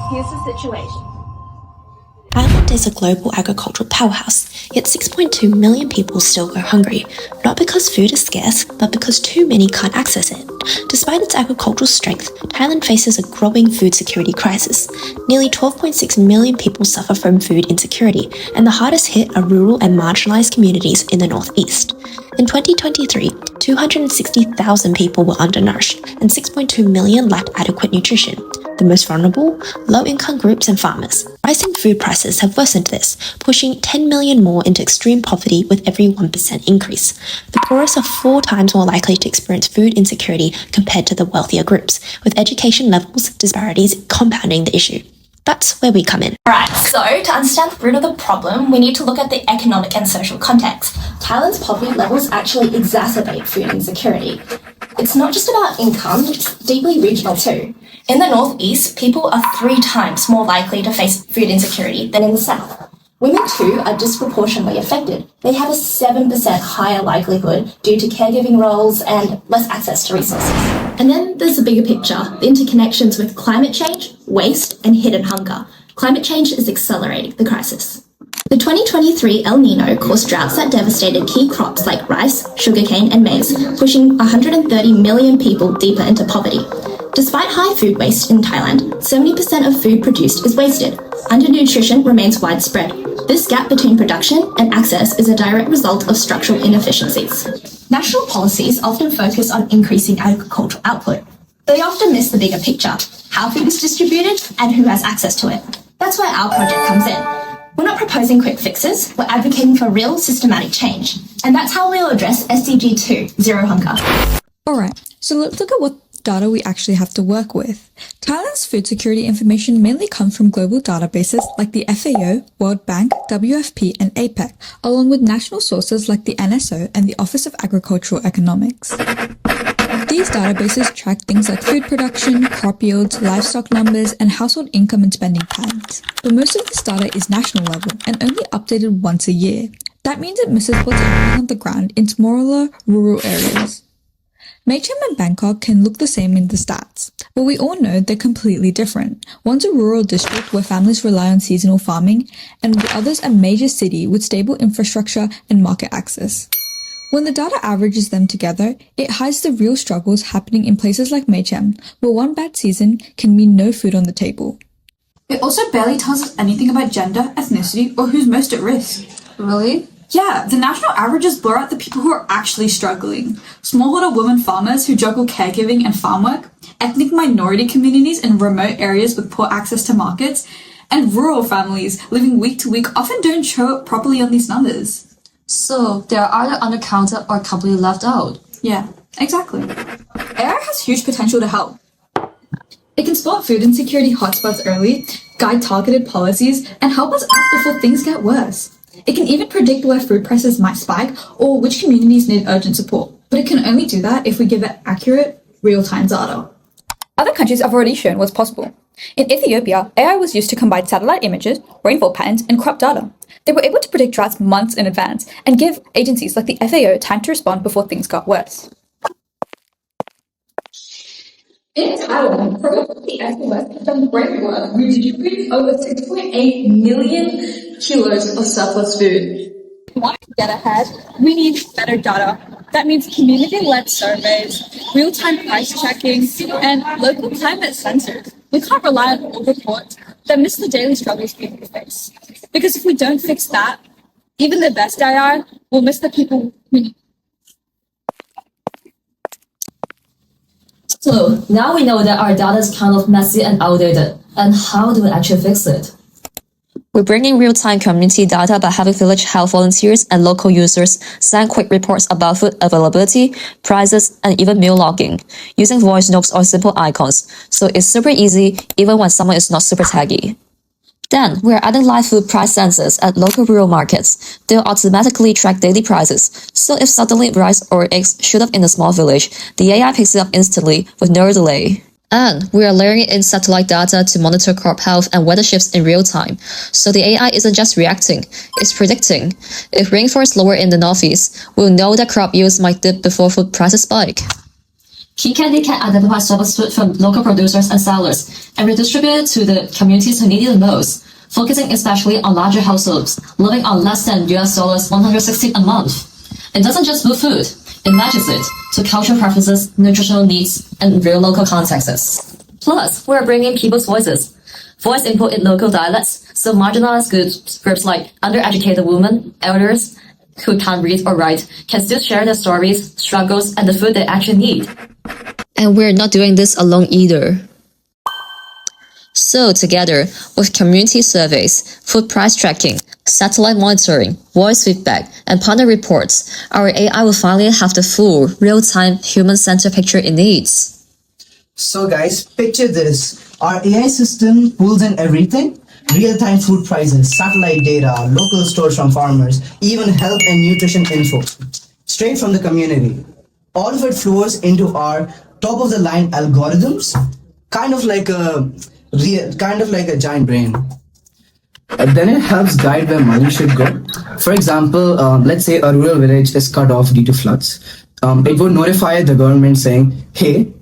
Here's the situation. Thailand is a global agricultural powerhouse, yet 6.2 million people still go hungry, not because food is scarce, but because too many can't access it. Despite its agricultural strength, Thailand faces a growing food security crisis. Nearly 12.6 million people suffer from food insecurity, and the hardest hit are rural and marginalised communities in the northeast. In 2023, 260,000 people were undernourished, and 6.2 million lacked adequate nutrition. The most vulnerable? Low-income groups and farmers. Rising food prices have worsened this, pushing 10 million more into extreme poverty with every 1% increase. The poorest are 4 times more likely to experience food insecurity compared to the wealthier groups, with education levels disparities compounding the issue. That's where we come in. Alright, so to understand the root of the problem, we need to look at the economic and social context. Thailand's poverty levels actually exacerbate food insecurity. It's not just about income, it's deeply regional too. In the northeast, people are 3 times more likely to face food insecurity than in the south. Women too are disproportionately affected. They have a 7% higher likelihood due to caregiving roles and less access to resources. And then there's the bigger picture, the interconnections with climate change, waste, and hidden hunger. Climate change is accelerating the crisis. The 2023 El Nino caused droughts that devastated key crops like rice, sugarcane, and maize, pushing 130 million people deeper into poverty. Despite high food waste in Thailand, 70% of food produced is wasted. Undernutrition remains widespread. This gap between production and access is a direct result of structural inefficiencies. National policies often focus on increasing agricultural output. They often miss the bigger picture, how food is distributed and who has access to it. That's where our project comes in. We're not proposing quick fixes, we're advocating for real systematic change. And that's how we'll address SDG 2, Zero Hunger. Alright, so let's look at what data we actually have to work with. Thailand's food security information mainly comes from global databases like the FAO, World Bank, WFP, and APEC, along with national sources like the NSO and the Office of Agricultural Economics. These databases track things like food production, crop yields, livestock numbers, and household income and spending patterns. But most of this data is national level and only updated once a year. That means it misses what's happening on the ground in smaller, rural areas. Machem and Bangkok can look the same in the stats, but we all know they're completely different. One's a rural district where families rely on seasonal farming, and the other's a major city with stable infrastructure and market access. When the data averages them together, it hides the real struggles happening in places like Machem, where one bad season can mean no food on the table. It also barely tells us anything about gender, ethnicity, or who's most at risk. Really? Yeah, the national averages blur out the people who are actually struggling. Smallholder women farmers who juggle caregiving and farm work, ethnic minority communities in remote areas with poor access to markets, and rural families living week to week often don't show up properly on these numbers. So they are either undercounted or completely left out. Yeah, exactly. AI has huge potential to help. It can spot food insecurity hotspots early, guide targeted policies, and help us act before things get worse. It can even predict where food prices might spike or which communities need urgent support. But it can only do that if we give it accurate, real-time data. Other countries have already shown what's possible. In Ethiopia, AI was used to combine satellite images, rainfall patterns, and crop data. They were able to predict droughts months in advance and give agencies like the FAO time to respond before things got worse. In Thailand, programs like the SOS have done great work redistributing over 6.8 million kilos of surplus food. If we want to get ahead, we need better data. That means community-led surveys, real-time price checking, and local climate sensors. We can't rely on old reports that miss the daily struggles people face. Because if we don't fix that, even the best AI will miss the people we need. So now we know that our data is kind of messy and outdated. And how do we actually fix it? We bring in real-time community data by having village health volunteers and local users send quick reports about food availability, prices, and even meal logging, using voice notes or simple icons. So it's super easy even when someone is not super taggy. Then, we are adding live food price sensors at local rural markets. They'll automatically track daily prices, so if suddenly rice or eggs shoot up in a small village, the AI picks it up instantly with no delay. And we are layering in satellite data to monitor crop health and weather shifts in real time. So the AI isn't just reacting, it's predicting. If rainfall is lower in the northeast, we'll know that crop yields might dip before food prices spike. KinKanDee can identify surplus food from local producers and sellers and redistribute it to the communities who need it the most, focusing especially on larger households living on less than $160 a month. It doesn't just move food, it matches it to cultural preferences, nutritional needs, and real local contexts. Plus, we're bringing people's voices. Voice input in local dialects, so marginalized groups like undereducated women, elders, who can't read or write, can still share their stories, struggles, and the food they actually need. And we're not doing this alone either. So together, with community surveys, food price tracking, satellite monitoring, voice feedback, and partner reports, our AI will finally have the full, real-time, human-centered picture it needs. So guys, picture this. Our AI system pulls in everything: real-time food prices, satellite data, local stores from farmers, even health and nutrition info, straight from the community. All of it flows into our top-of-the-line algorithms, kind of like a giant brain. Then it helps guide where money should go. For example, let's say a rural village is cut off due to floods. It would notify the government saying, hey,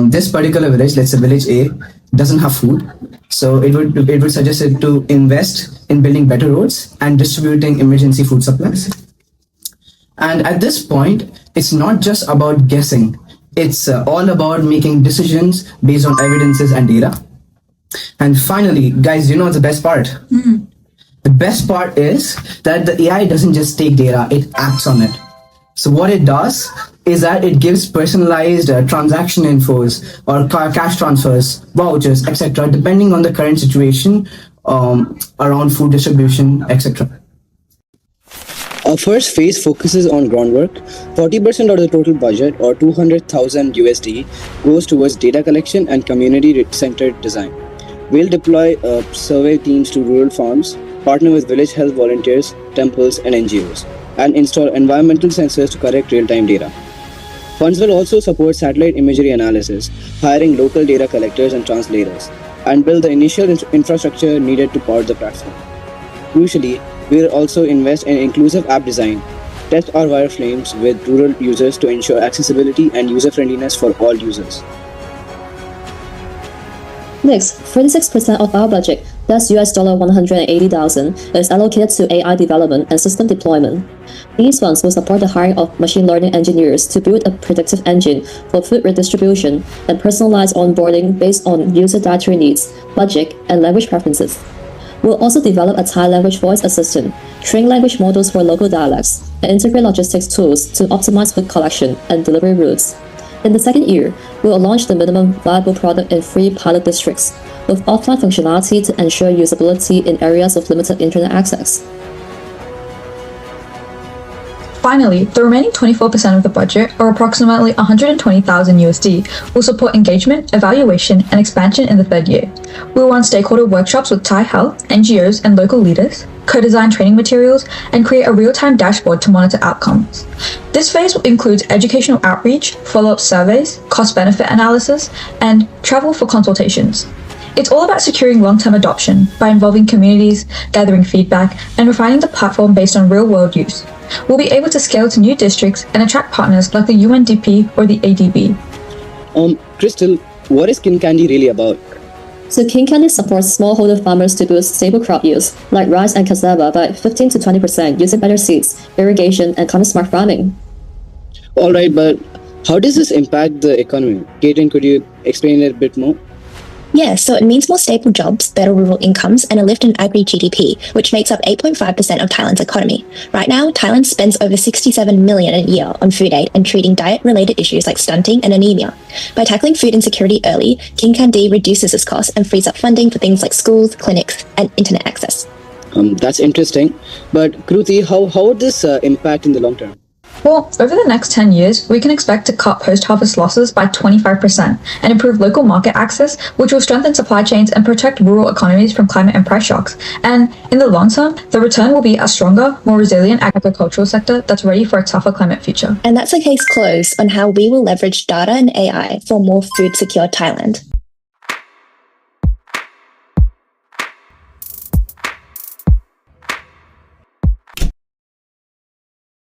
this particular village, let's say village A, doesn't have food. So it would suggest it to invest in building better roads and distributing emergency food supplies. And at this point, it's not just about guessing. It's all about making decisions based on evidences and data. And finally, guys, you know the best part? The best part is that the AI doesn't just take data, it acts on it. So what it does is that it gives personalized transaction infos or cash transfers, vouchers, etc., depending on the current situation around food distribution, etc. Our first phase focuses on groundwork. 40% of the total budget, or $200,000 USD, goes towards data collection and community-centered design. We'll deploy survey teams to rural farms, partner with village health volunteers, temples, and NGOs, and install environmental sensors to collect real-time data. Funds will also support satellite imagery analysis, hiring local data collectors and translators, and build the initial infrastructure needed to power the platform. Crucially, we will also invest in inclusive app design, test our wireframes with rural users to ensure accessibility and user-friendliness for all users. Next, 36% of our budget, that's $180,000, is allocated to AI development and system deployment. These funds will support the hiring of machine learning engineers to build a predictive engine for food redistribution and personalized onboarding based on user dietary needs, budget, and language preferences. We'll also develop a Thai language voice assistant, train language models for local dialects, and integrate logistics tools to optimize food collection and delivery routes. In the second year, we will launch the minimum viable product in 3 pilot districts, with offline functionality to ensure usability in areas of limited internet access. Finally, the remaining 24% of the budget, or approximately $120,000 USD, will support engagement, evaluation, and expansion in the third year. We will run stakeholder workshops with Thai health, NGOs, and local leaders, co-design training materials, and create a real-time dashboard to monitor outcomes. This phase includes educational outreach, follow-up surveys, cost-benefit analysis, and travel for consultations. It's all about securing long-term adoption by involving communities, gathering feedback, and refining the platform based on real-world use. We'll be able to scale to new districts and attract partners like the UNDP or the ADB. Crystal, what is KinKanDee really about? So KinKanDee supports smallholder farmers to boost stable crop yields, like rice and cassava, by 15 to 20% using better seeds, irrigation, and smart farming. Alright, but how does this impact the economy? Caitlin, could you explain it a bit more? Yeah, so it means more stable jobs, better rural incomes, and a lift in agri-GDP, which makes up 8.5% of Thailand's economy. Right now, Thailand spends over $67 million a year on food aid and treating diet-related issues like stunting and anemia. By tackling food insecurity early, KinKanDee reduces its costs and frees up funding for things like schools, clinics, and internet access. That's interesting. But Kruthi, how would this impact in the long term? Well, over the next 10 years, we can expect to cut post-harvest losses by 25% and improve local market access, which will strengthen supply chains and protect rural economies from climate and price shocks. And in the long term, the return will be a stronger, more resilient agricultural sector that's ready for a tougher climate future. And that's a case closed on how we will leverage data and AI for a more food-secure Thailand.